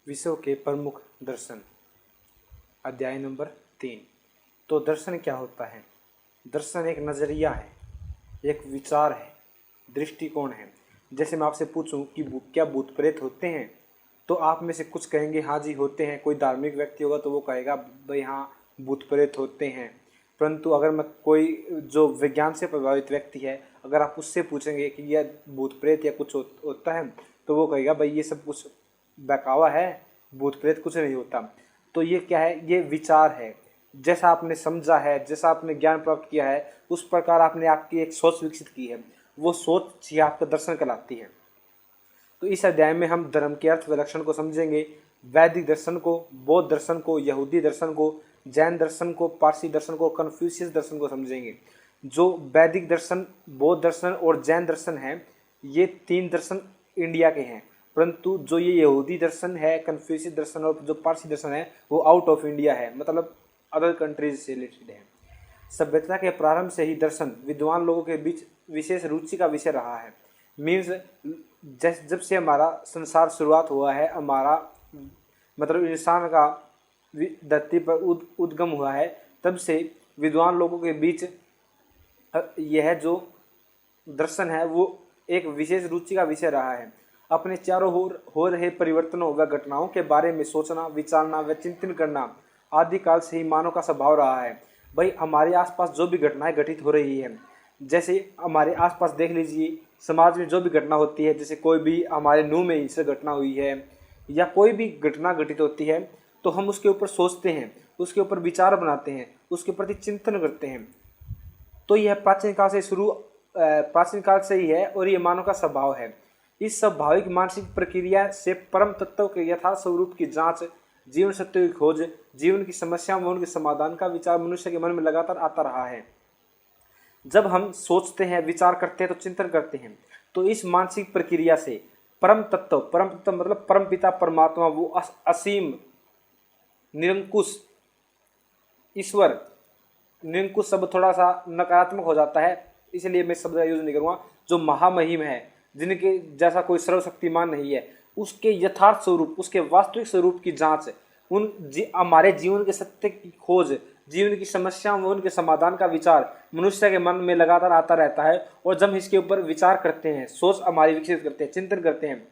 विश्व के प्रमुख दर्शन, अध्याय नंबर 3। तो दर्शन क्या होता है? दर्शन एक नज़रिया है, एक विचार है, दृष्टिकोण है। जैसे मैं आपसे पूछूं कि क्या भूत प्रेत होते हैं, तो आप में से कुछ कहेंगे हाँ जी होते हैं। कोई धार्मिक व्यक्ति होगा तो वो कहेगा भाई हाँ भूत प्रेत होते हैं। परंतु अगर मैं कोई जो विज्ञान से प्रभावित व्यक्ति है, अगर आप उससे पूछेंगे कि यह भूत प्रेत या कुछ होता है, तो वो कहेगा भाई ये सब कुछ बहकावा है, भूत प्रेत कुछ नहीं होता। तो ये क्या है? ये विचार है। जैसा आपने समझा है, जैसा आपने ज्ञान प्राप्त किया है, उस प्रकार आपने आपकी एक सोच विकसित की है, वो सोच ही आपका दर्शन कहलाती है। तो इस अध्याय में हम धर्म के अर्थ व लक्षण को समझेंगे, वैदिक दर्शन को, बौद्ध दर्शन को, यहूदी दर्शन को, जैन दर्शन को, पारसी दर्शन को, कन्फ्यूशियस दर्शन को समझेंगे। जो वैदिक दर्शन, बौद्ध दर्शन और जैन दर्शन है, ये 3 दर्शन इंडिया के हैं। परंतु जो ये यहूदी दर्शन है, कन्फ्यूशियस दर्शन और जो पारसी दर्शन है, वो आउट ऑफ इंडिया है, मतलब अदर कंट्रीज से रिलेटेड है। सभ्यता के प्रारंभ से ही दर्शन विद्वान लोगों के बीच विशेष रुचि का विषय रहा है। मीन्स जब से हमारा संसार शुरुआत हुआ है, हमारा मतलब इंसान का धरती पर उद्गम हुआ है, तब से विद्वान लोगों के बीच यह जो दर्शन है वो एक विशेष रुचि का विषय रहा है। अपने चारों ओर हो रहे परिवर्तनों व घटनाओं के बारे में सोचना, विचारना व चिंतन करना आदि काल से ही मानव का स्वभाव रहा है। भाई हमारे आसपास जो भी घटनाएं घटित हो रही है, जैसे हमारे आसपास देख लीजिए, समाज में जो भी घटना होती है, जैसे कोई भी हमारे न्यू में इससे घटना हुई है या कोई भी घटना घटित होती है, तो हम उसके ऊपर सोचते हैं, उसके ऊपर विचार बनाते हैं, उसके प्रति चिंतन करते हैं। तो यह प्राचीन काल से ही है और ये मानव का स्वभाव है। इस स्वाभाविक मानसिक प्रक्रिया से परम तत्व के यथार्थ स्वरूप की जांच, जीवन सत्य की खोज, जीवन की समस्याओं व उनके समाधान का विचार मनुष्य के मन में लगातार आता रहा है। जब हम सोचते हैं, विचार करते हैं, तो चिंतन करते हैं, तो इस मानसिक प्रक्रिया से परम तत्व मतलब परम पिता परमात्मा, वो असीम निरंकुश ईश्वर, निरंकुश शब्द थोड़ा सा नकारात्मक हो जाता है, इसलिए मैं शब्द यूज नहीं करूँगा, जो महामहिम है, जिनके जैसा कोई सर्वशक्तिमान नहीं है, उसके यथार्थ स्वरूप, उसके वास्तविक स्वरूप की जांच, हमारे जीवन के सत्य की खोज, जीवन की समस्याओं व उनके समाधान का विचार मनुष्य के मन में लगातार आता रहता है। और जब इसके ऊपर विचार करते हैं, सोच हमारी विकसित करते हैं, चिंतन करते हैं,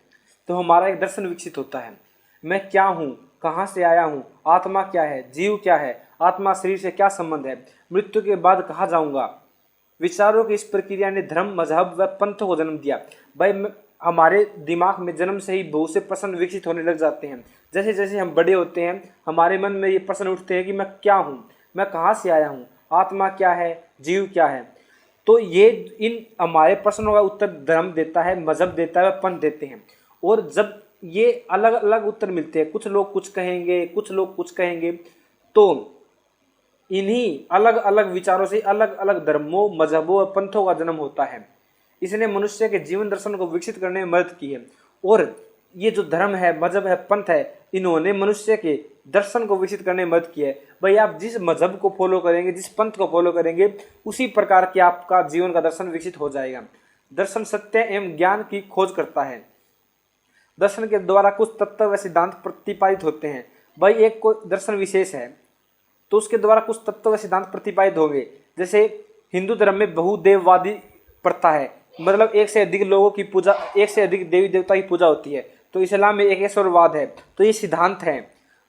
तो हमारा एक दर्शन विकसित होता है। मैं क्या हूँ, कहाँ से आया हूँ, आत्मा क्या है, जीव क्या है, आत्मा शरीर से क्या संबंध है, मृत्यु के बाद कहाँ जाऊँगा। विचारों की इस प्रक्रिया ने धर्म, मजहब व पंथों को जन्म दिया। भाई हमारे दिमाग में जन्म से ही बहुत से प्रश्न विकसित होने लग जाते हैं। जैसे जैसे हम बड़े होते हैं, हमारे मन में ये प्रश्न उठते हैं कि मैं क्या हूँ, मैं कहाँ से आया हूँ, आत्मा क्या है, जीव क्या है। तो ये इन हमारे प्रश्नों का उत्तर धर्म देता है, मजहब देता है, पंथ देते हैं। और जब ये अलग अलग उत्तर मिलते हैं, कुछ लोग कुछ कहेंगे, कुछ लोग कुछ कहेंगे, तो इन्हीं अलग अलग विचारों से अलग अलग धर्मों, मजहबों और पंथों का जन्म होता है। इसने मनुष्य के जीवन दर्शन को विकसित करने में मदद की है। और ये जो धर्म है, मजहब है, पंथ है, इन्होंने मनुष्य के दर्शन को विकसित करने में मदद की है। भाई आप जिस मजहब को फॉलो करेंगे, जिस पंथ को फॉलो करेंगे, उसी प्रकार के आपका जीवन का दर्शन विकसित हो जाएगा। दर्शन सत्य एवं ज्ञान की खोज करता है। दर्शन के द्वारा कुछ तत्व व सिद्धांत प्रतिपादित होते हैं। भाई एक कोई दर्शन विशेष है तो उसके द्वारा कुछ तत्व व सिद्धांत प्रतिपादित होंगे। जैसे हिंदू धर्म में बहुदेववादी प्रथा है, मतलब एक से अधिक लोगों की पूजा, एक से अधिक देवी देवता की पूजा होती है। तो इस्लाम में एक ईश्वरवाद है। तो ये सिद्धांत है।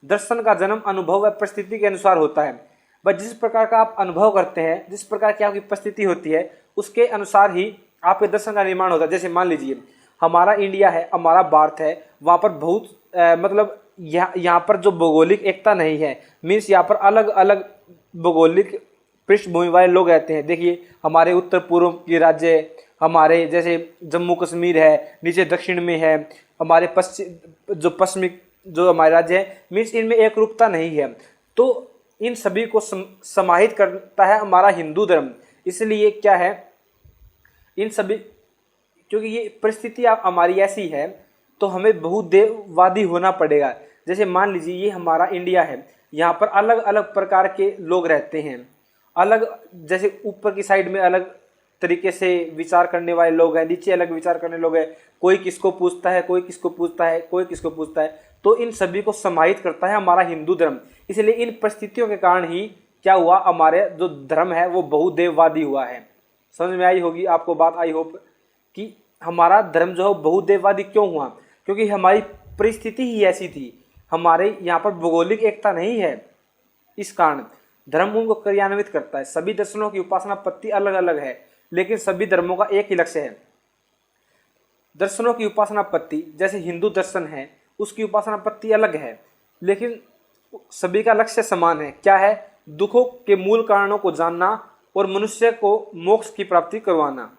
दर्शन का जन्म अनुभव व परिस्थिति के अनुसार होता है। बस जिस प्रकार का आप अनुभव करते हैं, जिस प्रकार की आपकी परिस्थिति होती है, उसके अनुसार ही आपके दर्शन का निर्माण होता है। जैसे मान लीजिए हमारा इंडिया है, हमारा भारत है, वहाँ पर बहुत मतलब यहाँ पर जो भौगोलिक एकता नहीं है, मीन्स यहाँ पर अलग अलग भौगोलिक पृष्ठभूमि वाले लोग रहते हैं। देखिए हमारे उत्तर पूर्व के राज्य, हमारे जैसे जम्मू कश्मीर है, नीचे दक्षिण में है, हमारे पश्चिमी जो हमारे राज्य है, मीन्स इनमें एक रूपता नहीं है। तो इन सभी को समाहित करता है हमारा हिंदू धर्म। इसलिए क्या है, इन सभी, क्योंकि ये परिस्थिति हमारी ऐसी है, तो हमें बहुदेववादी होना पड़ेगा। जैसे मान लीजिए ये हमारा इंडिया है, यहाँ पर अलग अलग प्रकार के लोग रहते हैं। अलग, जैसे ऊपर की साइड में अलग तरीके से विचार करने वाले लोग हैं, नीचे अलग विचार करने लोग हैं, कोई किसको पूछता है, कोई किसको पूछता है, कोई किसको पूछता है। तो इन सभी को समाहित करता है हमारा हिंदू धर्म। इसलिए इन परिस्थितियों के कारण ही क्या हुआ, हमारे जो धर्म है वो बहुदेववादी हुआ है। समझ में आई होगी आपको बात, आई होप कि हमारा धर्म जो है बहुदेववादी क्यों हुआ, क्योंकि हमारी परिस्थिति ही ऐसी थी, हमारे यहाँ पर भौगोलिक एकता नहीं है। इस कारण धर्म उनको क्रियान्वित करता है। सभी दर्शनों की उपासना पद्धति अलग अलग है, लेकिन सभी धर्मों का एक ही लक्ष्य है। दर्शनों की उपासना पद्धति जैसे हिंदू दर्शन है, उसकी उपासना पद्धति अलग है, लेकिन सभी का लक्ष्य समान है। क्या है? दुखों के मूल कारणों को जानना और मनुष्य को मोक्ष की प्राप्ति करवाना।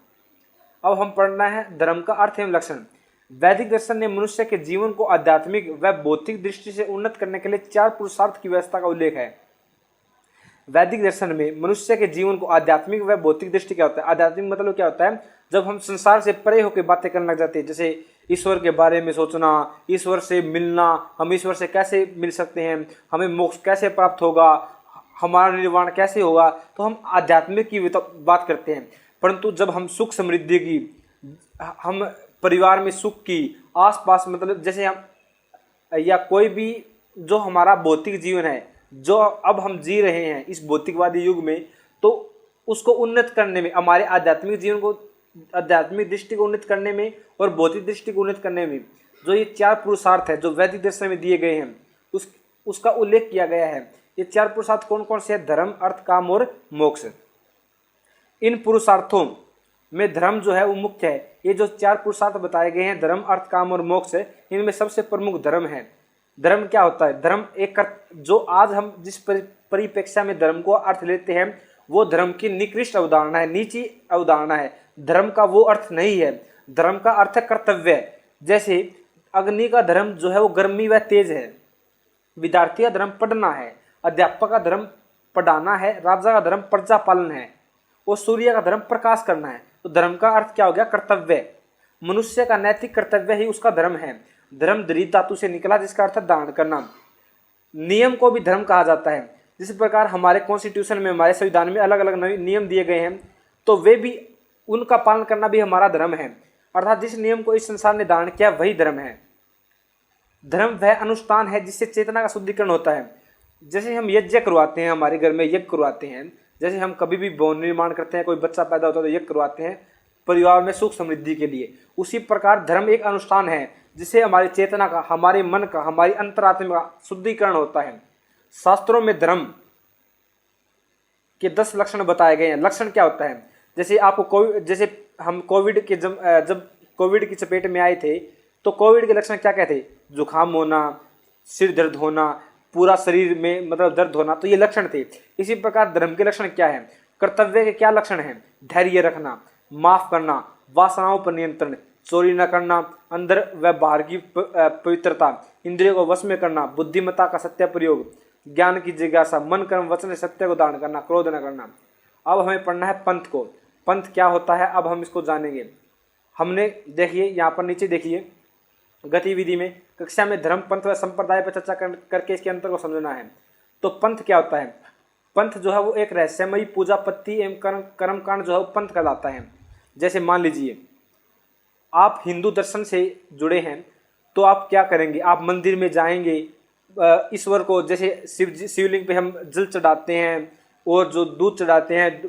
अब हम पढ़ना है धर्म का अर्थ एवं लक्षण। वैदिक दर्शन ने मनुष्य के जीवन को आध्यात्मिक व भौतिक दृष्टि से उन्नत करने के लिए 4 पुरुषार्थ की व्यवस्था का उल्लेख है। वैदिक दर्शन में मनुष्य के जीवन को आध्यात्मिक व भौतिक दृष्टि क्या होता है? आध्यात्मिक मतलब क्या होता है? जब हम संसार से परे होकर बातें करने लग जाते हैं, जैसे ईश्वर के बारे में सोचना, ईश्वर से मिलना, हम ईश्वर से कैसे मिल सकते हैं, हमें मोक्ष कैसे प्राप्त होगा, हमारा निर्वाण कैसे होगा, तो हम आध्यात्मिक की बात करते हैं। परंतु जब हम सुख समृद्धि की, हम परिवार में सुख की, आसपास मतलब जैसे हम या कोई भी जो हमारा भौतिक जीवन है जो अब हम जी रहे हैं इस भौतिकवादी युग में, तो उसको उन्नत करने में, हमारे आध्यात्मिक जीवन को, आध्यात्मिक दृष्टि को उन्नत करने में और भौतिक दृष्टि को उन्नत करने में जो ये 4 पुरुषार्थ है जो वैदिक दर्शन में दिए गए हैं, उसका उल्लेख किया गया है। ये 4 पुरुषार्थ कौन कौन से हैं? धर्म, अर्थ, काम और मोक्ष। इन पुरुषार्थों में धर्म जो है वो मुख्य है। ये जो 4 पुरुषार्थ बताए गए हैं, धर्म, अर्थ, काम और मोक्ष, इनमें सबसे प्रमुख धर्म है। धर्म क्या होता है? धर्म एक जो आज हम जिस परिप्रेक्ष्य में धर्म को अर्थ लेते हैं वो धर्म की निकृष्ट अवधारणा है, नीची अवधारणा है। धर्म का वो अर्थ नहीं है। धर्म का अर्थ है कर्तव्य। जैसे अग्नि का धर्म जो है वो गर्मी व तेज है, विद्यार्थी का धर्म पढ़ना है, अध्यापक का धर्म पढ़ाना है, राजा का धर्म प्रजा पालन है और सूर्य का धर्म प्रकाश करना है। तो धर्म का अर्थ क्या हो गया? कर्तव्य। मनुष्य का नैतिक कर्तव्य ही उसका धर्म है। धर्म दृढ़ धातु से निकला जिसका अर्थ धारण करना। नियम को भी धर्म कहा जाता है। जिस प्रकार हमारे कॉन्स्टिट्यूशन में, हमारे संविधान में अलग अलग नियम दिए गए हैं, तो वे भी, उनका पालन करना भी हमारा धर्म है। अर्थात जिस नियम को इस संसार ने धारण किया वही धर्म है। धर्म वह अनुष्ठान है जिससे चेतना का शुद्धिकरण होता है। जैसे हम यज्ञ करवाते हैं, हमारे घर में यज्ञ करवाते हैं, जैसे हम कभी भी भवन निर्माण करते हैं, कोई बच्चा पैदा होता है तो यज्ञ करवाते हैं परिवार में सुख समृद्धि के लिए, उसी प्रकार धर्म एक अनुष्ठान है जिससे हमारी चेतना का, हमारे मन का, हमारी अंतरात्मा का शुद्धिकरण होता है। शास्त्रों में धर्म के 10 लक्षण बताए गए हैं। लक्षण क्या होता है? जैसे आपको जैसे हम कोविड के जब कोविड की चपेट में आए थे तो कोविड के लक्षण क्या कहते? जुकाम होना, सिर दर्द होना, पूरा शरीर में मतलब दर्द होना, तो ये लक्षण थे। इसी प्रकार धर्म के लक्षण क्या है? कर्तव्य के क्या लक्षण हैं? धैर्य रखना, माफ करना, वासनाओं पर नियंत्रण, चोरी न करना, अंदर व बाहर की पवित्रता, इंद्रियों को वश में करना, बुद्धिमत्ता का सत्य प्रयोग, ज्ञान की जिज्ञासा, मन कर्म वचन सत्य को धारण करना, क्रोध न करना। अब हमें पढ़ना है पंथ को। पंथ क्या होता है अब हम इसको जानेंगे। हमने देखिए यहाँ पर नीचे देखिए गतिविधि में, कक्षा में धर्म, पंथ व संप्रदाय पर चर्चा करके इसके अंतर को समझना है। तो पंथ क्या होता है? पंथ जो है वो एक रहस्यमयी पूजा पद्धति एवं कर्मकांड जो है वो पंथ कहलाता है। जैसे मान लीजिए आप हिंदू दर्शन से जुड़े हैं तो आप क्या करेंगे? आप मंदिर में जाएंगे, ईश्वर को जैसे शिवलिंग पे हम जल चढ़ाते हैं और जो दूध चढ़ाते हैं,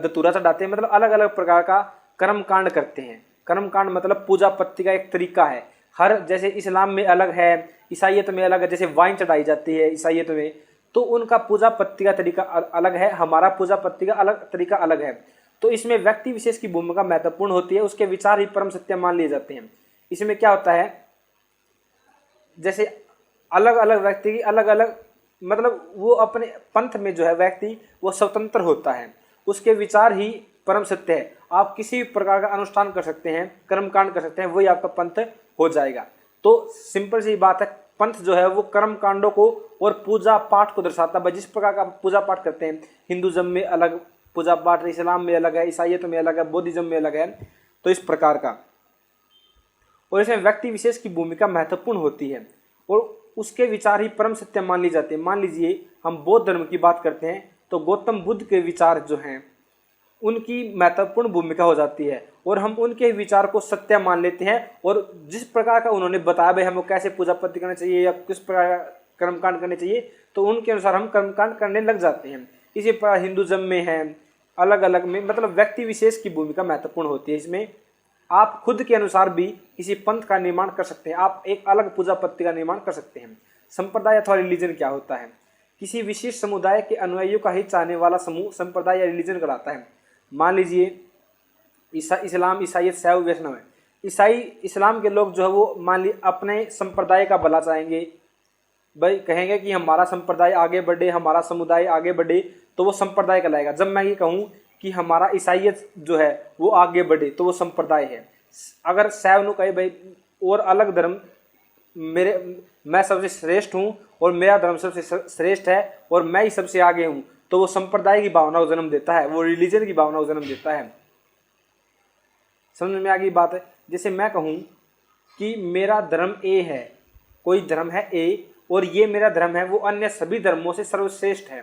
धतूरा चढ़ाते हैं, मतलब अलग अलग प्रकार का कर्मकांड करते हैं। कर्मकांड मतलब पूजा पद्धति का एक तरीका है। हर जैसे इस्लाम में अलग है, ईसाइयत में अलग है, जैसे वाइन चढ़ाई जाती है ईसाइयत में, तो उनका पूजा पद्धति का तरीका अलग है, हमारा पूजा पद्धति का अलग तरीका अलग है। तो इसमें व्यक्ति विशेष की भूमिका महत्वपूर्ण होती है, उसके विचार ही परम सत्य मान लिए जाते हैं। इसमें क्या होता है? जैसे अलग अलग व्यक्ति की अलग अलग मतलब वो अपने पंथ में जो है व्यक्ति वो स्वतंत्र होता है, उसके विचार ही परम सत्य है। आप किसी भी प्रकार का अनुष्ठान कर सकते हैं, कर्मकांड कर सकते हैं, वही आपका पंथ हो जाएगा। तो सिंपल सी बात है, पंथ जो है वो कर्म कांडों को और पूजा पाठ को दर्शाता है। जिस प्रकार का पूजा पाठ करते हैं, हिंदुज्म में अलग पूजा पाठ, इस्लाम में अलग है, ईसाइयत में अलग है, बौद्धिज्म में अलग है, तो इस प्रकार का। और इसमें व्यक्ति विशेष की भूमिका महत्वपूर्ण होती है और उसके विचार ही परम सत्य मान ली जाते हैं। मान लीजिए हम बौद्ध धर्म की बात करते हैं तो गौतम बुद्ध के विचार जो हैं उनकी महत्वपूर्ण भूमिका हो जाती है और हम उनके विचार को सत्य मान लेते हैं। और जिस प्रकार का उन्होंने बताया भाई हमें कैसे पूजा पत्ति करना चाहिए या किस प्रकार का कर्मकांड करने चाहिए, तो उनके अनुसार हम कर्मकांड करने लग जाते हैं। इसी प्रकार हिंदुज़म में है, अलग अलग में मतलब व्यक्ति विशेष की भूमिका महत्वपूर्ण होती है। इसमें आप खुद के अनुसार भी किसी पंथ का निर्माण कर सकते हैं, आप एक अलग पूजा पत्ति का निर्माण कर सकते हैं। संप्रदाय अथवा रिलीजन क्या होता है? किसी विशेष समुदाय के अनुयायियों का हित चाहने वाला समूह संप्रदाय या रिलीजन कहलाता है। मान लीजिए इस्लाम, ईसाईयत, शैव, वैष्णव है। ईसाई इस्लाम के लोग जो है वो मान ली अपने संप्रदाय का भला चाहेंगे, भाई कहेंगे कि हमारा संप्रदाय आगे बढ़े, हमारा समुदाय आगे बढ़े, तो वो संप्रदाय कहलाएगा। जब मैं ये कहूँ कि हमारा ईसाईयत जो है वो आगे बढ़े तो वो संप्रदाय है। अगर शैव नु कहे भाई और अलग धर्म मैं सबसे श्रेष्ठ हूँ और मेरा धर्म सबसे श्रेष्ठ है और मैं ही सबसे आगे हूँ, तो वो संप्रदाय की भावना को जन्म देता है, वो रिलीजन की भावना को जन्म देता है। समझ में आ गई बात है? जैसे मैं कहूँ कि मेरा धर्म ए है, कोई धर्म है ए और ये मेरा धर्म है, वो अन्य सभी धर्मों से सर्वश्रेष्ठ है,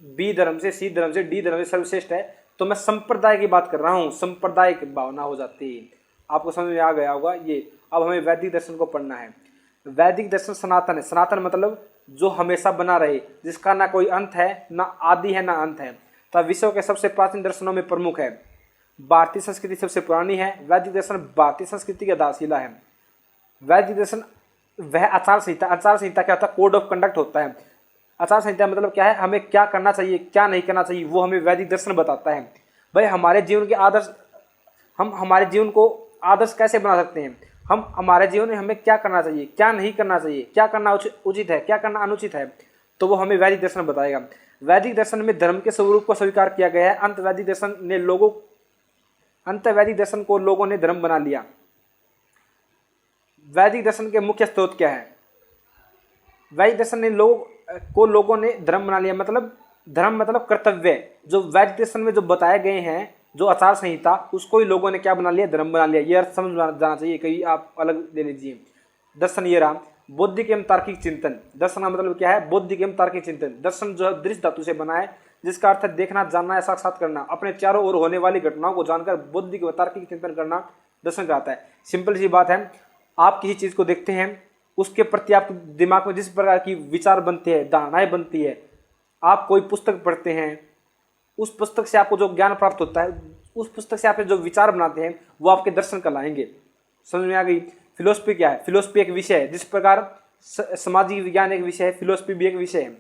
बी धर्म से, सी धर्म से, डी धर्म से सर्वश्रेष्ठ है, तो मैं संप्रदाय की बात कर रहा हूँ, संप्रदाय की भावना हो जाती है। आपको समझ में आ गया होगा ये। अब हमें वैदिक दर्शन को पढ़ना है। वैदिक दर्शन सनातन है। सनातन मतलब जो हमेशा बना रहे, जिसका ना कोई अंत है, ना आदि है, ना अंत है। तो विश्व के सबसे प्राचीन दर्शनों में प्रमुख है। भारतीय संस्कृति सबसे पुरानी है। वैदिक दर्शन भारतीय संस्कृति की आधारशिला है। वैदिक दर्शन वह आचार संहिता, आचार संहिता क्या होता है? कोड ऑफ कंडक्ट होता है। आचार संहिता मतलब क्या है? हमें क्या करना चाहिए, क्या नहीं करना चाहिए, वो हमें वैदिक दर्शन बताता है। भाई हमारे जीवन के आदर्श, हम हमारे जीवन को आदर्श कैसे बना सकते हैं, हम हमारे जीवन में हमें क्या करना चाहिए, क्या नहीं करना चाहिए, क्या करना उचित है, क्या करना अनुचित है, तो वो हमें वैदिक दर्शन बताएगा। वैदिक दर्शन में धर्म के स्वरूप को स्वीकार किया गया है। अंतवैदिक दर्शन को लोगों ने धर्म बना लिया। वैदिक दर्शन के मुख्य स्रोत क्या है? वैदिक दर्शन ने लोगों ने धर्म बना लिया। मतलब धर्म मतलब कर्तव्य, जो वैदिक दर्शन में जो बताए गए हैं, जो आचार संहिता, उसको ही लोगों ने क्या बना लिया? धर्म बना लिया। ये अर्थ समझ जाना चाहिए, कहीं आप अलग ले लीजिए। दर्शन ये रहा, बौद्धिक एवं तार्किक चिंतन। दर्शन का मतलब क्या है? बौद्धिक एवं तार्किक चिंतन। दर्शन जो है दृश्य धातु से बना है, जिसका अर्थ है देखना, जानना या साक्षात करना। अपने चारों ओर होने वाली घटनाओं को जानकर बौद्धिक व तार्किक चिंतन करना दर्शन कहलाता है। सिंपल सी बात है, आप किसी चीज को देखते हैं, उसके प्रति आपके दिमाग में जिस प्रकार की विचार बनते हैं, धारणाएं बनती है। आप कोई पुस्तक पढ़ते हैं, उस पुस्तक से आपको जो ज्ञान प्राप्त होता है, उस पुस्तक से आप जो विचार बनाते हैं, वो आपके दर्शन कहलाएंगे। समझ में आ गई? फिलोसफी क्या है? फिलोसफी एक विषय है। जिस प्रकार सामाजिक विज्ञान एक विषय है, फिलोसफी भी एक विषय है।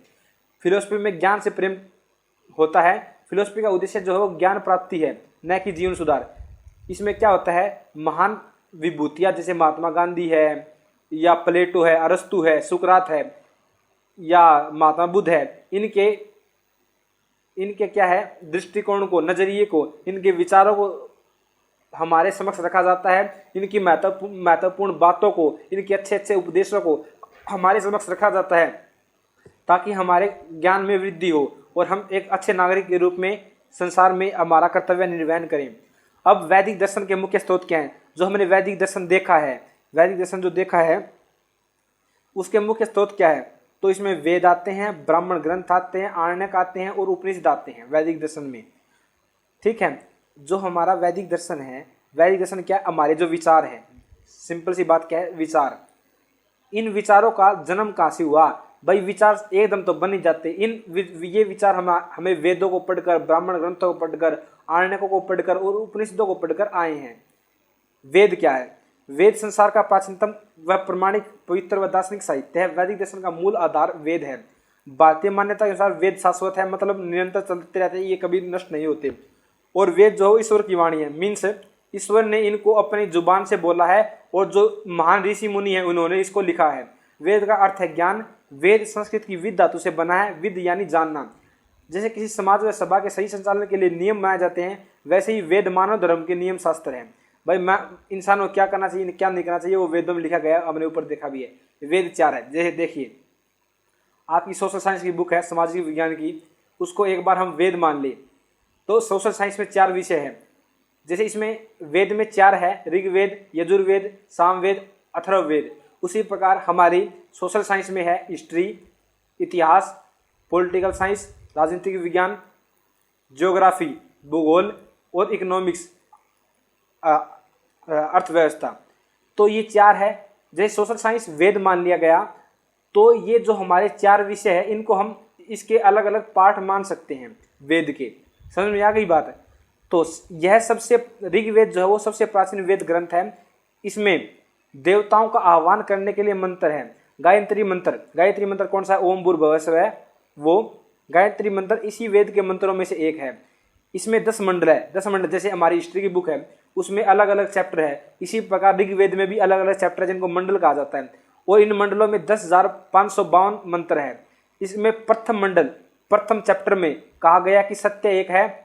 फिलोसफी में ज्ञान से प्रेम होता है। फिलोसफी का उद्देश्य जो है वो ज्ञान प्राप्ति है, न कि जीवन सुधार। इसमें क्या होता है? महान विभूतियाँ जैसे महात्मा गांधी है, या प्लेटो है, अरस्तु है, सुकरात है, या महात्मा बुद्ध है, इनके क्या है? दृष्टिकोण को, नजरिए को, इनके विचारों को हमारे समक्ष रखा जाता है। इनकी महत्वपूर्ण बातों को, इनके अच्छे अच्छे उपदेशों को हमारे समक्ष रखा जाता है, ताकि हमारे ज्ञान में वृद्धि हो और हम एक अच्छे नागरिक के रूप में संसार में हमारा कर्तव्य निर्वहन करें। अब वैदिक दर्शन के मुख्य स्रोत क्या हैं? जो हमने वैदिक दर्शन देखा है, वैदिक दर्शन जो देखा है, उसके मुख्य स्रोत क्या है? तो इसमें वेद आते हैं, ब्राह्मण ग्रंथ आते हैं, आरण्यक आते हैं और उपनिषद आते हैं वैदिक दर्शन में। ठीक है, जो हमारा वैदिक दर्शन है, वैदिक दर्शन क्या है? हमारे जो विचार हैं। सिंपल सी बात क्या है? विचार। इन विचारों का जन्म कहाँ से हुआ? भाई विचार एकदम तो बन नहीं जाते। ये विचार हमें वेदों को पढ़कर, ब्राह्मण ग्रंथों को पढ़कर, आरण्यकों को पढ़कर और उपनिषदों को पढ़कर आए हैं। वेद क्या है? वेद संसार का प्राचीनतम व प्रमाणिक पवित्र व दार्शनिक साहित्य है। वैदिक दर्शन का मूल आधार वेद है। भारतीय मान्यता के अनुसार वेद शाश्वत है, मतलब निरंतर चलते रहते हैं, ये कभी नष्ट नहीं होते। और वेद जो ईश्वर की वाणी है, मीन्स ईश्वर ने इनको अपनी जुबान से बोला है और जो महान ऋषि मुनि है उन्होंने इसको लिखा है। वेद का अर्थ है ज्ञान। वेद संस्कृत की विद धातु से बना है। विद यानी जानना। जैसे किसी समाज व सभा के सही संचालन के लिए नियम बनाए जाते हैं, वैसे ही वेद मानव धर्म के नियम शास्त्र हैं। भाई मैं इंसान को क्या करना चाहिए, क्या नहीं करना चाहिए, वो वेदों में लिखा गया है, हमने ऊपर देखा भी है। वेद 4 है। जैसे देखिए, आपकी सोशल साइंस की बुक है सामाजिक विज्ञान की, उसको एक बार हम वेद मान ले तो सोशल साइंस में 4 विषय है। जैसे इसमें वेद में 4 है, ऋग्वेद, यजुर्वेद, सामवेद, अथर्ववेद। उसी प्रकार हमारी सोशल साइंस में है हिस्ट्री, इतिहास, पॉलिटिकल साइंस, राजनीतिक विज्ञान, ज्योग्राफी, भूगोल और इकोनॉमिक्स, अर्थव्यवस्था। तो ये 4 है। जैसे सोशल साइंस वेद मान लिया गया, तो ये जो हमारे 4 विषय है इनको हम इसके अलग अलग पार्ट मान सकते हैं वेद के। समझ में आ गई बात है। तो यह सबसे ऋग्वेद जो है वो सबसे प्राचीन वेद ग्रंथ है। इसमें देवताओं का आह्वान करने के लिए मंत्र है, गायत्री मंत्र। गायत्री मंत्र कौन सा है? ओम भूर्भुवः स्वः। वो गायत्री मंत्र इसी वेद के मंत्रों में से एक है। इसमें 10 मंडल है। 10 मंडल, जैसे हमारी हिस्ट्री की बुक है उसमें अलग अलग चैप्टर है, इसी प्रकार ऋग्वेद में भी अलग अलग चैप्टर है जिनको मंडल कहा जाता है। और इन मंडलों में 10,552 मंत्र है। इसमें प्रथम मंडल, प्रथम चैप्टर में कहा गया कि सत्य एक है,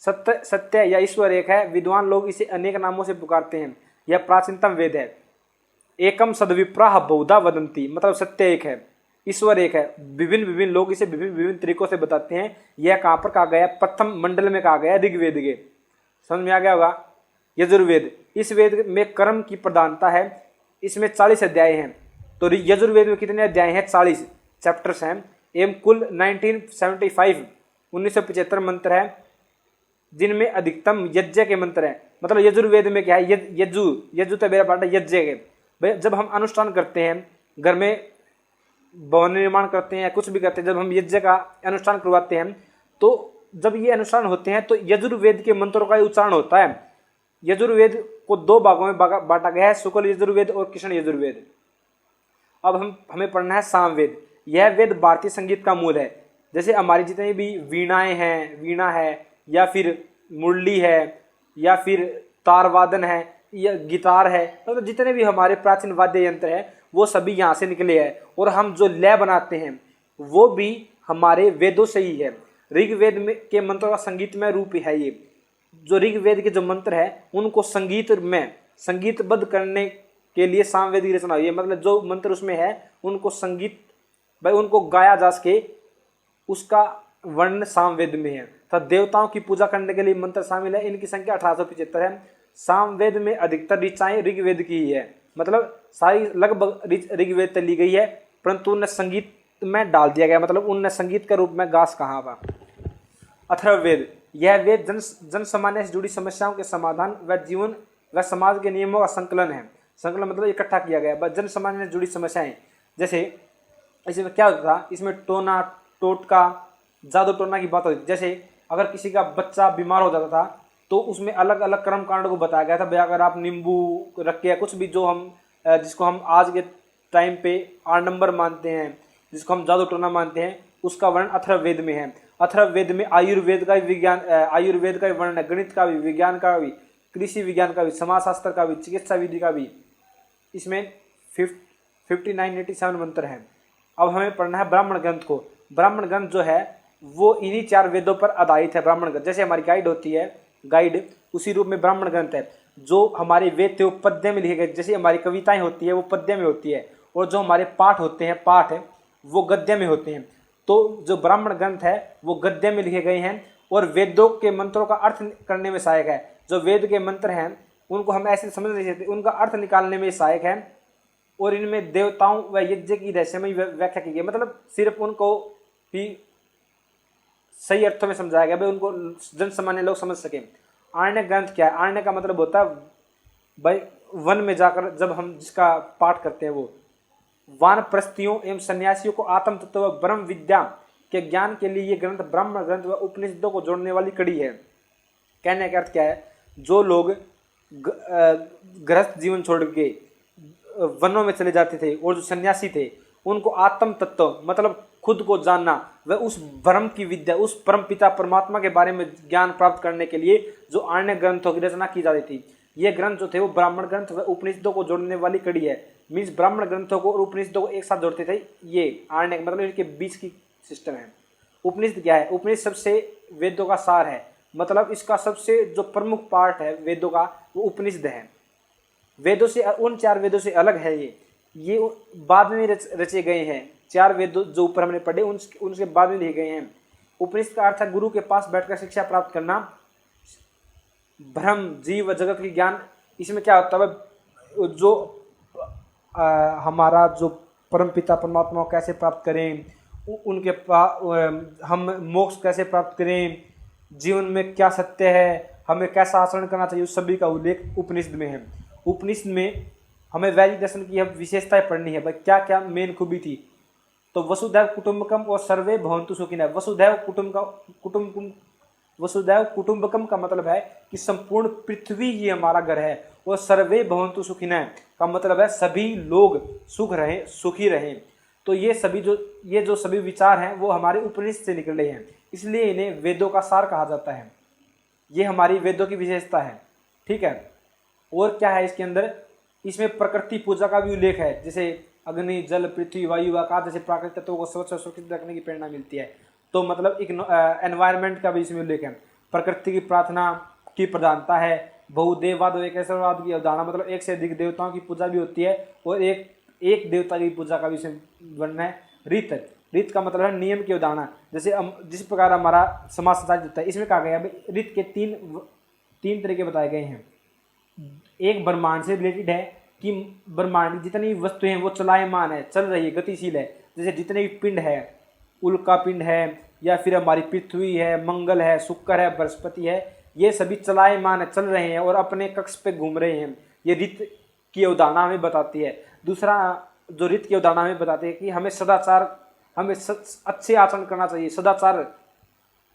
सत्य या ईश्वर एक है। विद्वान लोग इसे अनेक नामों से पुकारते हैं। यह प्राचीनतम वेद है। एकम सद्विप्राः बहुधा वदन्ति, मतलब सत्य एक है, ईश्वर एक है। विभिन्न विभिन्न लोग इसे विभिन्न विभिन्न तरीकों से बताते हैं। यह कहाँ पर कहा गया? प्रथम मंडल में कहा गया, ऋग्वेद के। समझ में आ गया होगा। यजुर्वेद, इस वेद में कर्म की प्रधानता है। इसमें 40 अध्याय हैं। तो यजुर्वेद में कितने अध्याय हैं? 40 चैप्टर्स हैं। एवं कुल 1975 मंत्र हैं, जिनमें अधिकतम यज्ञ के मंत्र हैं। मतलब यजुर्वेद में क्या है? यजु तो मेरा पार्ट है यज्ञ के। भाई जब हम अनुष्ठान करते हैं, घर में भवन निर्माण करते हैं या कुछ भी करते हैं, जब हम यज्ञ का अनुष्ठान करवाते हैं, तो जब ये अनुष्ठान होते हैं तो यजुर्वेद के मंत्रों का उच्चारण होता है। यजुर्वेद को 2 भागों में बांटा गया है, शुक्ल यजुर्वेद और कृष्ण यजुर्वेद। अब हमें पढ़ना है सामवेद। यह वेद भारतीय संगीत का मूल है। जैसे हमारी जितनी भी वीणाएं हैं, वीणा है या फिर मुरली है या फिर तारवादन है या गिटार है, मतलब जितने भी हमारे प्राचीन वाद्य यंत्र है वो सभी यहाँ से निकले हैं। और हम जो लय बनाते हैं वो भी हमारे वेदों से ही है। ऋग्वेद में के मंत्रों का संगीतमय रूप है। ये जो ऋग्वेद के जो मंत्र है उनको संगीतबद्ध करने के लिए सामवेद की रचना हुई है। मतलब जो मंत्र उसमें है उनको उनको गाया जा सके, उसका वर्णन सामवेद में है। तो देवताओं की पूजा करने के लिए मंत्र शामिल है। इनकी संख्या 1875 है। सामवेद में अधिकतर ऋचाएं ऋग्वेद की ही है। मतलब सारी लगभग ऋग्वेद से ली गई है, परंतु उन्हें संगीत में डाल दिया गया। मतलब उनने संगीत के रूप में गास कहा हुआ। अथर्ववेद, यह वेद जन सामान्य से जुड़ी समस्याओं के समाधान व जीवन व समाज के नियमों का संकलन है। संकलन मतलब इकट्ठा किया गया। जन सामान्य से जुड़ी समस्याएं, जैसे इसमें क्या होता था? इसमें टोना टोटका जादू टोना की बात होती थी। जैसे अगर किसी का बच्चा बीमार हो जाता था तो उसमें अलग अलग कर्म कांड को बताया गया था। भाई अगर आप नींबू रख के कुछ भी, जो जिसको हम आज के टाइम पे 8 नंबर मानते हैं, जिसको हम जादू टोना मानते हैं, उसका वर्णन अथर्ववेद में है। अथर्ववेद में आयुर्वेद का विज्ञान, आयुर्वेद का वर्णन है, गणित का भी, विज्ञान का भी, कृषि विज्ञान का भी, समाजशास्त्र का भी, चिकित्सा विधि का भी। इसमें 5987 मंत्र हैं। अब हमें पढ़ना है ब्राह्मण ग्रंथ को। ब्राह्मण ग्रंथ जो है वो इन्हीं 4 वेदों पर आधारित है। ब्राह्मण ग्रंथ जैसे हमारी गाइड होती है, गाइड उसी रूप में ब्राह्मण ग्रंथ है। जो हमारे वेद थे वो पद्य में लिखे गए। जैसे हमारी कविताएं होती है वो पद्य में होती है, और जो हमारे पाठ होते हैं, पाठ है वो गद्य में होते हैं। तो जो ब्राह्मण ग्रंथ है वो गद्य में लिखे गए हैं और वेदों के मंत्रों का अर्थ करने में सहायक है। जो वेद के मंत्र हैं उनको हम ऐसे समझ नहीं सकते, उनका अर्थ निकालने में सहायक है। और इनमें देवताओं व यज्ञ की रहस्यमयी व्याख्या की गई। मतलब सिर्फ उनको ही सही अर्थों में समझाया गया, भाई उनको जन सामान्य लोग समझ सके। आरण्य ग्रंथ क्या है? आरण्य का मतलब होता है भाई वन में जाकर जब हम जिसका पाठ करते हैं वो। वानप्रस्थियों एवं सन्यासियों को आत्म तत्व व ब्रह्म विद्या के ज्ञान के लिए ये ग्रंथ ब्राह्मण ग्रंथ व उपनिषदों को जोड़ने वाली कड़ी है। कहने का अर्थ क्या है? जो लोग गृहस्थ जीवन छोड़ के वनों में चले जाते थे और जो सन्यासी थे उनको आत्म तत्व मतलब खुद को जानना व उस ब्रह्म की विद्या, उस परम पिता परमात्मा के बारे में ज्ञान प्राप्त करने के लिए जो आरण्य ग्रंथों की रचना की जाती थी। ये ग्रंथ जो थे वो ब्राह्मण ग्रंथ व उपनिषदों को जोड़ने वाली कड़ी है। मीन्स ब्राह्मण ग्रंथों को और उपनिषदों को एक साथ जोड़ते थे। ये आरण्य मतलब इनके बीच की सिस्टम है। उपनिषद क्या है? उपनिषद सबसे वेदों का सार है। मतलब इसका सबसे जो प्रमुख पार्ट है वेदों का वो उपनिषद है। वेदों से, उन 4 वेदों से अलग है ये बाद में रचे गए हैं। 4 वेद जो ऊपर हमने पढ़े उनके बाद में लिखे गए हैं। उपनिषद का अर्थ है गुरु के पास बैठकर शिक्षा प्राप्त करना, ब्रह्म जीव व जगत की ज्ञान। इसमें क्या होता है? जो हमारा जो परम पिता परमात्मा को कैसे प्राप्त करें, उनके हम मोक्ष कैसे प्राप्त करें, जीवन में क्या सत्य है, हमें कैसा आचरण करना चाहिए, उस सभी का उल्लेख उपनिषद में है। उपनिषद में हमें वैदिक दर्शन की विशेषताएं पढ़नी है। भाई क्या क्या मेन खूबी थी, तो वसुधैव कुटुंबकम और सर्वे भवन्तु सुखिनः। वसुधैव कुटुंबकम का मतलब है कि संपूर्ण पृथ्वी ही हमारा घर है, और सर्वे भवन्तु सुखिनः का मतलब है सभी लोग सुखी रहें। तो ये जो सभी विचार हैं वो हमारे उपनिषद से निकले हैं, इसलिए इन्हें वेदों का सार कहा जाता है। ये हमारी वेदों की विशेषता है, ठीक है। और क्या है इसके अंदर, इसमें प्रकृति पूजा का भी उल्लेख है, जैसे अग्नि, जल, पृथ्वी, वायु, आकाश जैसे प्राकृतिक तत्वों को स्वच्छ और सुरक्षित रखने की प्रेरणा मिलती है। तो मतलब एनवायरनमेंट का भी इसमें उल्लेख है। प्रकृति की प्रार्थना की प्रधानता है। बहुदेववाद और एकेश्वरवाद की अवधारणा, मतलब एक से अधिक देवताओं की पूजा भी होती है, और एक देवता की पूजा का भी इसमें वर्णन है। रीत का मतलब है नियम की अवधारणा, जैसे जिस प्रकार हमारा समाज संचालित होता है, इसमें कहा गया है रीत के तीन तरीके बताए गए हैं। एक ब्रह्मांड से रिलेटेड है कि ब्रह्मांड जितनी वस्तुएं हैं वो चलायमान है, चल रही है, गतिशील है। जैसे जितने भी पिंड है, उल्का पिंड है, या फिर हमारी पृथ्वी है, मंगल है, शुक्र है, बृहस्पति है, ये सभी चलायमान है, चल रहे हैं और अपने कक्ष पे घूम रहे हैं। ये रीत की अवधारणा हमें बताती है। दूसरा जो रीत की अवधारणा हमें बताती है कि हमें अच्छे आचरण करना चाहिए। सदाचार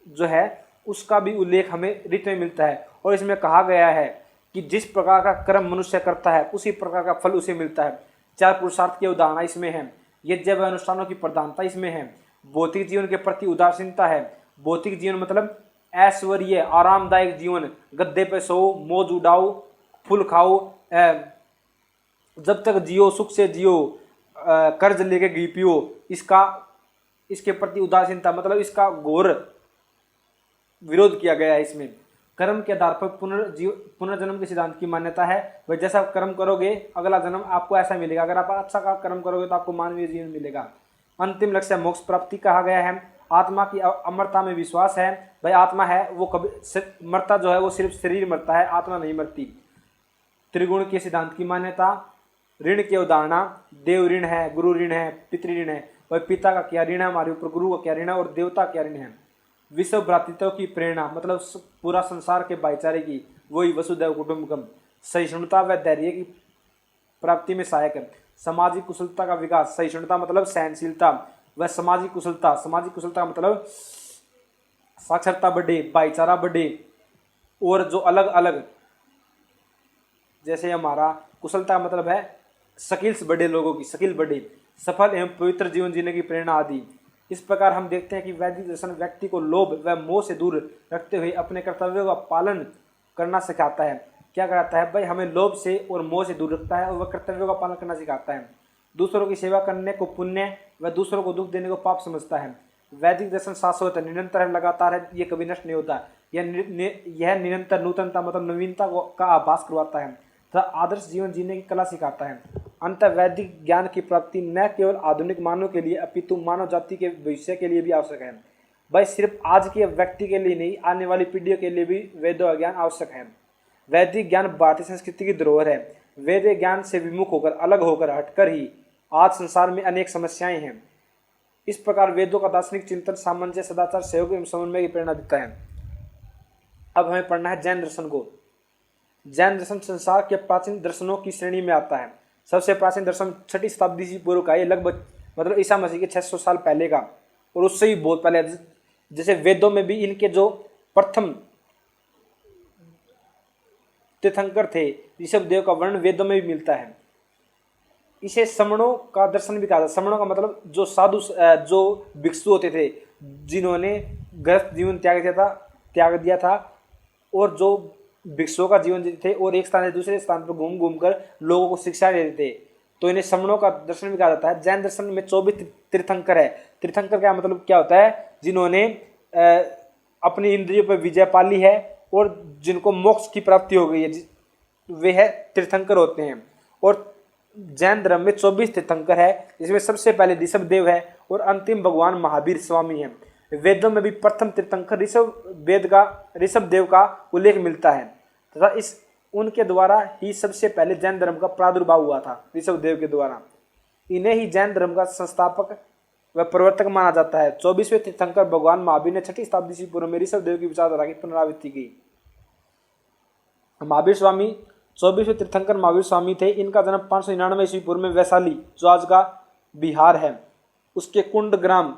जो है उसका भी उल्लेख हमें रीत में मिलता है, और इसमें कहा गया है कि जिस प्रकार का कर्म मनुष्य करता है उसी प्रकार का फल उसे मिलता है। 4 पुरुषार्थ की अवधारणा इसमें है। यज्ञ व अनुष्ठानों की प्रधानता इसमें है। भौतिक जीवन के प्रति उदासीनता है। भौतिक जीवन मतलब ऐश्वर्य, आरामदायक जीवन, गद्दे पे सो, मौज उड़ाओ, फूल खाओ, जब तक जियो सुख से जियो, कर्ज लेके घी पियो, इसके प्रति उदासीनता, मतलब इसका घोर विरोध किया गया है इसमें। कर्म के आधार पर पुनर्जन्म के सिद्धांत की मान्यता है। वह जैसा कर्म करोगे अगला जन्म आपको ऐसा मिलेगा। अगर आप अच्छा कर्म करोगे तो आपको मानवीय जीवन मिलेगा। अंतिम लक्ष्य मोक्ष प्राप्ति कहा गया है। आत्मा की अमरता में विश्वास है। भाई आत्मा है वो कभी मरता जो है वो सिर्फ शरीर मरता है, आत्मा नहीं मरती। त्रिगुण के सिद्धांत की मान्यता। ऋण की अवधारणा, देव ऋण है, गुरु ऋण है, पितृ ऋण है। वह पिता का क्या ऋण है हमारे ऊपर, गुरु का क्या ऋण है, और देवता क्या ऋण है। विश्व भ्रातृत्व की प्रेरणा, मतलब पूरा संसार के भाईचारे की, वही वसुधैव कुटुंबकम। सहिष्णुता व धैर्य की प्राप्ति में सहायक है। सामाजिक कुशलता का विकास। सहिष्णुता मतलब सहनशीलता, व सामाजिक कुशलता मतलब साक्षरता बढ़े, भाईचारा बढ़े, और जो अलग अलग, जैसे हमारा कुशलता मतलब है स्किल्स बढ़े, लोगों की स्किल बढ़े, सफल एवं पवित्र जीवन जीने की प्रेरणा आदि। इस प्रकार हम देखते हैं कि वैदिक दर्शन व्यक्ति को लोभ व मोह से दूर रखते हुए अपने कर्तव्यों का पालन करना सिखाता है। क्या कराता है भाई, हमें लोभ से और मोह से दूर रखता है, और वह कर्तव्यों का पालन करना सिखाता है। दूसरों की सेवा करने को पुण्य व दूसरों को दुख देने को पाप समझता है। वैदिक दर्शन शाश्वत है, निरंतर है, लगातार है, ये कभी नष्ट नहीं होता। यह निरंतर नूतनता मतलब नवीनता का आभास करवाता है तथा आदर्श जीवन जीने की कला सिखाता है। अंत वैदिक ज्ञान की प्राप्ति न केवल आधुनिक मानव के लिए अपितु मानव जाति के भविष्य के लिए भी आवश्यक है। भाई सिर्फ आज के व्यक्ति के लिए नहीं, आने वाली पीढ़ियों के लिए भी वेदों ज्ञान आवश्यक है। वैदिक ज्ञान भारतीय संस्कृति की धरोहर है। वैदिक ज्ञान से विमुख होकर, अलग होकर, हटकर ही आज संसार में अनेक समस्याएं हैं। इस प्रकार वेदों का दार्शनिक चिंतन सामंजस्य, सदाचार, सहयोग एवं समन्वय की प्रेरणा देता है। अब हमें पढ़ना है जैन दर्शन को। जैन दर्शन संसार के प्राचीन दर्शनों की श्रेणी में आता है। सबसे प्राचीन दर्शन 6वीं शताब्दी से पूर्व का, ये लगभग मतलब ईसा मसीह के 600 साल पहले का, और उससे भी बहुत पहले। जैसे वेदों में भी इनके जो प्रथम तीर्थंकर थे ऋषभदेव का वर्णन वेदों में भी मिलता है। इसे श्रमणों का दर्शन भी कहा जाता है। श्रमणों का मतलब जो साधु, जो भिक्षु होते थे जिन्होंने गृहस्थ जीवन त्याग दिया था, और जो भिक्षुओं का जीवन जीते थे और एक स्थान से दूसरे स्थान पर घूम घूम कर लोगों को शिक्षा देते थे, तो इन्हें श्रमणों का दर्शन भी कहा जाता है। जैन दर्शन में 24 तीर्थंकर है। तीर्थंकर का मतलब क्या होता है, जिन्होंने अपनी इंद्रियों पर विजय पा ली है और जिनको मोक्ष की प्राप्ति हो गई है, वे है तीर्थंकर होते हैं। और जैन धर्म में 24 तीर्थंकर है, जिसमें सबसे पहले ऋषभदेव है और अंतिम भगवान महावीर स्वामी है। वेदों में भी प्रथम तीर्थंकर ऋषभदेव का उल्लेख मिलता है तथा उनके द्वारा ही सबसे पहले जैन धर्म का प्रादुर्भाव हुआ था, ऋषभदेव के द्वारा। इन्हें ही जैन धर्म का संस्थापक वह प्रवर्तक माना जाता है। 24वें तीर्थंकर भगवान महावीर ने 6ठी शताब्दी ईस्वी पूर्व में ऋषभ देव की विचारधारा की पुनरावृत्ति की। महावीर स्वामी 24वें तीर्थंकर महावीर स्वामी थे। इनका जन्म 599 ईस्वी पूर्व में वैशाली, जो आज का बिहार है, उसके कुंड ग्राम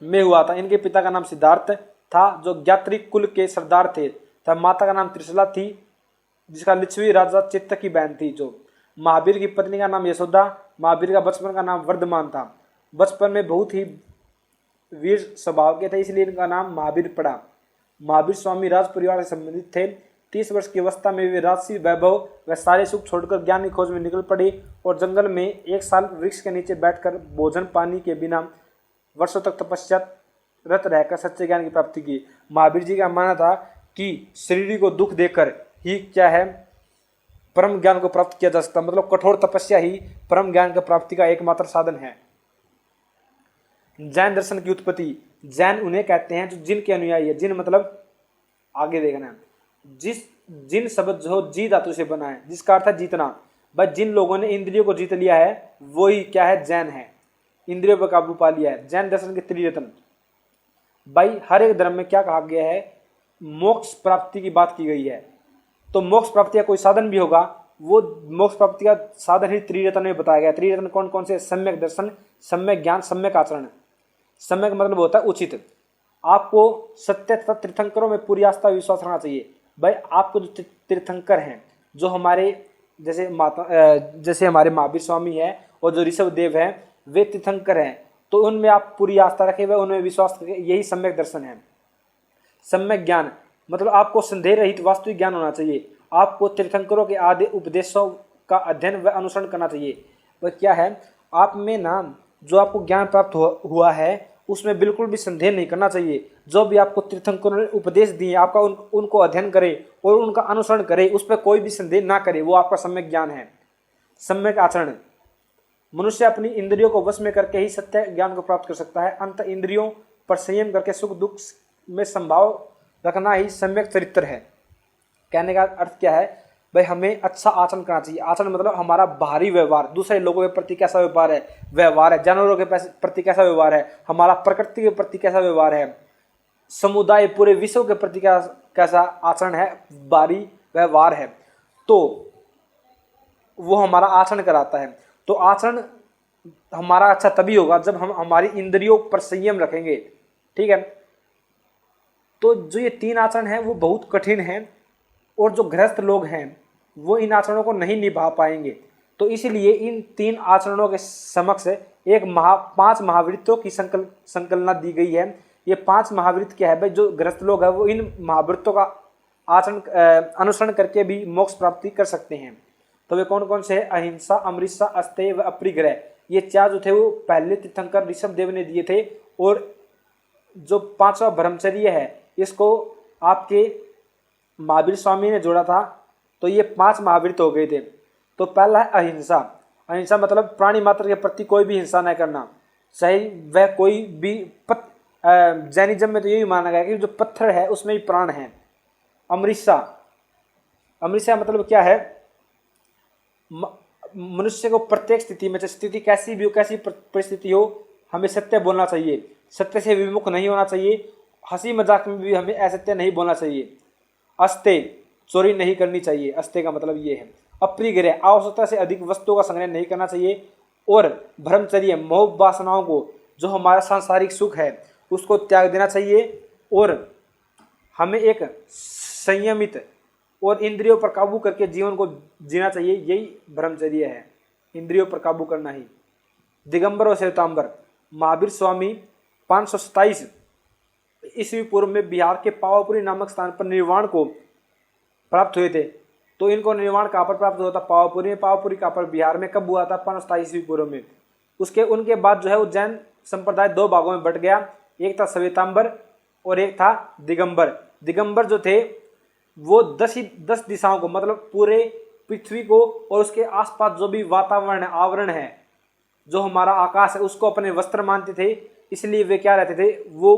में हुआ था। इनके पिता का नाम सिद्धार्थ था, जो ज्ञात्री कुल के सरदार थे, तथा माता का नाम त्रिशला थी, जिसका लिच्छवी राजा चित्त की बहन थी। जो महावीर की पत्नी का नाम यशोदा। महावीर का बचपन का नाम वर्धमान था। बचपन में बहुत ही वीर स्वभाव के थे, इसलिए इनका नाम महावीर पड़ा। महावीर स्वामी राज परिवार से संबंधित थे। 30 वर्ष की अवस्था में वे राजसी वैभव व सारे सुख छोड़कर ज्ञान की खोज में निकल पड़े और जंगल में 1 साल वृक्ष के नीचे बैठकर भोजन पानी के बिना वर्षों तक तपस्यारत रहकर सच्चे ज्ञान की प्राप्ति की। महावीर जी का मानना था कि शरीर को दुख देकर ही क्या है परम ज्ञान को प्राप्त किया जा सकता, मतलब कठोर तपस्या ही परम ज्ञान की प्राप्ति का एकमात्र साधन है। जैन दर्शन की उत्पत्ति। जैन उन्हें कहते हैं जो जिन के अनुयायी है। जिन मतलब आगे देखना है, जिन शब्द जो जी धातु से बना है, जिसका अर्थ है जीतना। बस जिन लोगों ने इंद्रियों को जीत लिया है वो ही क्या है, जैन है, इंद्रियों पर काबू पा लिया है। जैन दर्शन के त्रिरत्न। भाई हर एक धर्म में क्या कहा गया है, मोक्ष प्राप्ति की बात की गई है। तो मोक्ष प्राप्ति का कोई साधन भी होगा, वो मोक्ष प्राप्ति का साधन ही त्रिरत्न में बताया गया। त्रिरत्न कौन कौन से? सम्यक दर्शन, सम्यक ज्ञान, सम्यक आचरण। सम्यक मतलब होता है उचित। आपको सत्य तथा तीर्थंकरों में पूरी आस्था विश्वास रखना चाहिए। भाई आपको जो तीर्थंकर हैं, जो हमारे जैसे हमारे महावीर स्वामी है और जो ऋषभ देव है, वे तीर्थंकर हैं, तो उनमें आप पूरी आस्था रखें, वे उनमें विश्वास करें, यही सम्यक दर्शन है। सम्यक ज्ञान मतलब आपको संदेह रहित वास्तविक ज्ञान होना चाहिए। आपको तीर्थंकरों के आदि उपदेशों का अध्ययन व अनुसरण करना चाहिए। वह क्या है, आप में ना जो आपको ज्ञान प्राप्त हुआ है उसमें बिल्कुल भी संदेह नहीं करना चाहिए। जो भी आपको तीर्थंकरों ने उपदेश दिए, आपका उनको अध्ययन करे और उनका अनुसरण करे, उस पर कोई भी संदेह ना करे, वो आपका सम्यक ज्ञान है। सम्यक आचरण। मनुष्य अपनी इंद्रियों को वश में करके ही सत्य ज्ञान को प्राप्त कर सकता है। अंत इंद्रियों पर संयम करके सुख दुख में संभाव रखना ही सम्यक चरित्र है। कहने का अर्थ क्या है, भाई हमें अच्छा आचरण करना चाहिए। आचरण मतलब हमारा बाहरी व्यवहार, दूसरे लोगों के प्रति कैसा व्यवहार है, जानवरों के प्रति कैसा व्यवहार है, हमारा प्रकृति के प्रति कैसा व्यवहार है, समुदाय पूरे विश्व के प्रति कैसा आचरण है, बाहरी व्यवहार है, तो वो हमारा आचरण कराता है। तो आचरण हमारा अच्छा तभी होगा जब हम हमारी इंद्रियों पर संयम रखेंगे। ठीक है, तो जो ये 3 आचरण हैं वो बहुत कठिन हैं और जो गृहस्थ लोग हैं वो इन आचरणों को नहीं निभा पाएंगे। तो इसलिए इन 3 आचरणों के समक्ष एक 5 महावृत्तों की संकल्पना दी गई है। ये 5 महावृत्त क्या है भाई, जो गृहस्थ लोग हैं वो इन महावृत्तों का आचरण अनुसरण करके भी मोक्ष प्राप्ति कर सकते हैं। तो वे कौन कौन से हैं? अहिंसा, अमृता, अस्तेय व अपरिग्रह। ये 4 जो थे वो पहले तीर्थंकर ऋषभ देव ने दिए थे। और जो 5वां ब्रह्मचर्य है इसको आपके महावीर स्वामी ने जोड़ा था। तो ये 5 महावृत्त हो गए थे। तो पहला है अहिंसा। अहिंसा मतलब प्राणी मात्र के प्रति कोई भी हिंसा न करना, चाहे वह कोई भी जैनिज्म में तो यही माना गया कि जो पत्थर है उसमें भी प्राण है। अमृता, अमृता मतलब क्या है, मनुष्य को प्रत्येक स्थिति में, स्थिति कैसी भी हो, कैसी परिस्थिति हो, हमें सत्य बोलना चाहिए, सत्य से विमुख नहीं होना चाहिए। हंसी मजाक में भी हमें असत्य नहीं बोलना चाहिए। अस्तेय, चोरी नहीं करनी चाहिए। अस्तेय का मतलब ये है। अपरिग्रह, आवश्यकता से अधिक वस्तुओं का संग्रह नहीं करना चाहिए। और ब्रह्मचर्य, मोह वासनाओं को, जो हमारा सांसारिक सुख है उसको त्याग देना चाहिए। और हमें एक संयमित और इंद्रियों पर काबू करके जीवन को जीना चाहिए। यही ब्रह्मचर्य है, इंद्रियों पर काबू करना ही। दिगंबर और श्वेतांबर। महावीर स्वामी 527 ईस्वी पूर्व में बिहार के पावापुरी नामक स्थान पर निर्वाण को प्राप्त हुए थे। तो इनको निर्वाण कहाँ पर प्राप्त हुआ था? पावापुरी में। पावापुरी कहाँ पर? बिहार में। कब हुआ था? 527 ईस्वी पूर्व में। उनके बाद जो है वो जैन संप्रदाय 2 भागों में बट गया। एक था श्वेतांबर और एक था दिगंबर। दिगंबर जो थे वो 10 दिशाओं को, मतलब पूरे पृथ्वी को और उसके आसपास जो भी वातावरण है, आवरण है, जो हमारा आकाश है, उसको अपने वस्त्र मानते थे। इसलिए वे क्या रहते थे, वो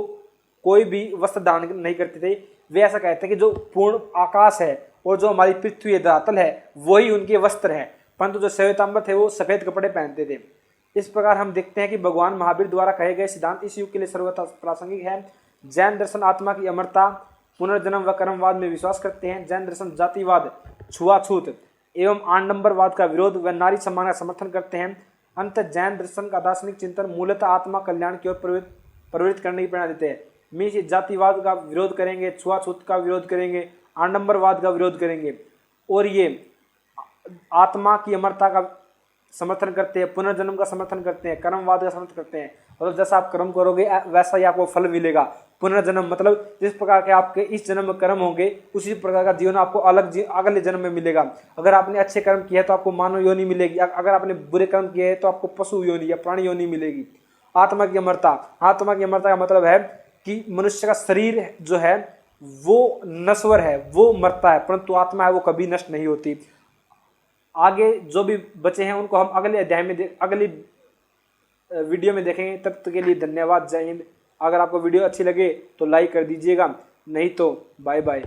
कोई भी वस्त्र धारण नहीं करते थे। वे ऐसा कहते हैं कि जो पूर्ण आकाश है और जो हमारी पृथ्वी धरातल है वही उनके वस्त्र है। परंतु जो श्वेतांबर थे वो सफेद कपड़े पहनते थे। इस प्रकार हम देखते हैं कि भगवान महावीर द्वारा कहे गए सिद्धांत इस युग के लिए सर्वथा प्रासंगिक है। जैन दर्शन आत्मा की अमरता, पुनर्जन्म व कर्मवाद में विश्वास करते हैं। जैन दर्शन जातिवाद, छुआछूत एवं आडंबरवाद का विरोध व नारी सम्मान का समर्थन करते हैं। अंत जैन दर्शन का दार्शनिक चिंतन मूलतः आत्मा कल्याण की ओर प्रवृत्त करने की प्रेरणा देते हैं। मीन्स जातिवाद का विरोध करेंगे, छुआछूत का विरोध करेंगे, आडंबरवाद का विरोध करेंगे और ये आत्मा की अमरता का समर्थन करते हैं, पुनर्जन्म का समर्थन करते हैं, कर्मवाद का समर्थन करते हैं। मतलब जैसा आप कर्म करोगे वैसा ही आपको फल मिलेगा। पुनर्जन्म मतलब जिस प्रकार के आपके इस जन्म में कर्म होंगे उसी प्रकार का जीवन आपको अगले जन्म में मिलेगा। अगर आपने अच्छे कर्म किए तो आपको मानव योनि मिलेगी, अगर आपने बुरे कर्म किए हैं तो आपको पशु योनि या प्राणी योनि मिलेगी। आत्मा की अमरता, आत्मा की अमरता का मतलब है कि मनुष्य का शरीर जो है वो नश्वर है, वो मरता है, परंतु आत्मा है वो कभी नष्ट नहीं होती। आगे जो भी बचे हैं उनको हम अगले अध्याय में अगली वीडियो में देखेंगे। तब तक के लिए धन्यवाद, जय हिंद। अगर आपको वीडियो अच्छी लगे तो लाइक कर दीजिएगा, नहीं तो बाय बाय।